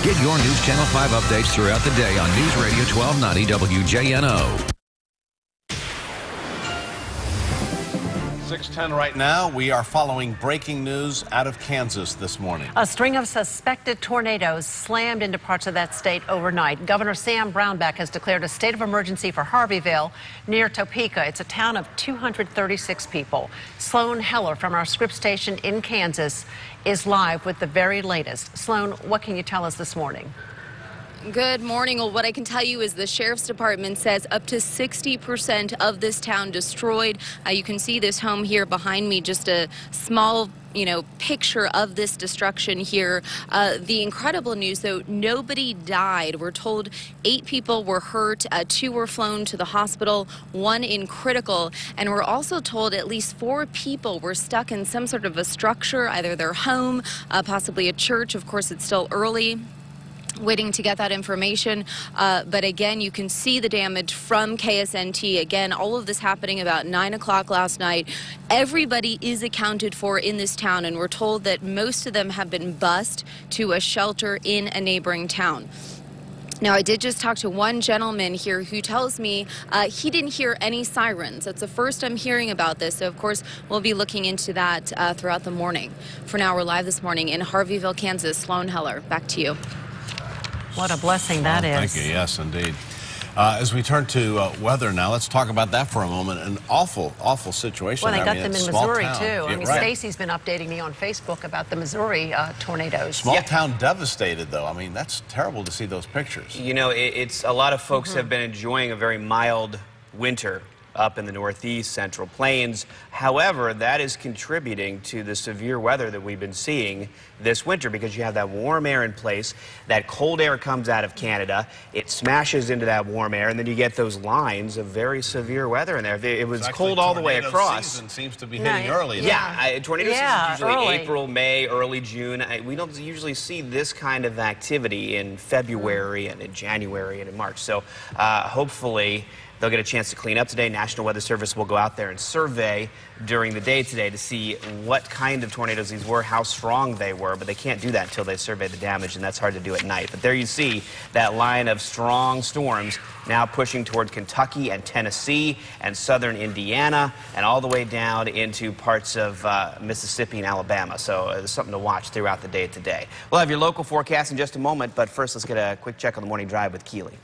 Get your News Channel 5 updates throughout the day on News Radio 1290 WJNO. 6:10 right now. We are following breaking news out of Kansas this morning. A string of suspected tornadoes slammed into parts of that state overnight. Governor Sam Brownback has declared a state of emergency for Harveyville near Topeka. It's a town of 236 people. Sloane Heller from our Scripps station in Kansas is live with the very latest. Sloane, what can you tell us this morning? Good morning. Well, what I can tell you is the sheriff's department says up to 60% of this town destroyed. You can see this home here behind me, just a small picture of this destruction here. The incredible news, though, nobody died. We're told 8 people were hurt, 2 were flown to the hospital, 1 in critical, and we're also told at least 4 people were stuck in some sort of a structure, either their home, possibly a church. Of course, it's still early, waiting to get that information. But again, you can see the damage from KSNT. Again, all of this happening about 9 o'clock last night. Everybody is accounted for in this town, and we're told that most of them have been bused to a shelter in a neighboring town. Now, I did just talk to one gentleman here who tells me he didn't hear any sirens. That's the first I'm hearing about this. So, of course, we'll be looking into that throughout the morning. For now, we're live this morning in Harveyville, Kansas. Sloane Heller, back to you. What a blessing that is. Thank you. Yes, indeed. As we turn to weather now, let's talk about that for a moment. An awful, awful situation. Well, they got them in Missouri, too. Yeah, I mean, right. Stacy's been updating me on Facebook about the Missouri tornadoes. Small town devastated, though. I mean, that's terrible to see those pictures. You know, it's a lot of folks have been enjoying a very mild winter up in the Northeast, Central Plains. However, that is contributing to the severe weather that we've been seeing this winter because you have that warm air in place. That cold air comes out of Canada. It smashes into that warm air, and then you get those lines of very severe weather in there. It was cold all the way across. Season seems to be hitting early. Yeah, tornado season is usually early. April, May, early June. We don't usually see this kind of activity in February and in January and in March. So hopefully they'll get a chance to clean up today. National Weather Service will go out there and survey during the day today to see what kind of tornadoes these were, how strong they were, but they can't do that until they survey the damage, and that's hard to do at night. But there you see that line of strong storms now pushing toward Kentucky and Tennessee and southern Indiana and all the way down into parts of Mississippi and Alabama. So there's something to watch throughout the day today. We'll have your local forecast in just a moment, but first let's get a quick check on the morning drive with Keely.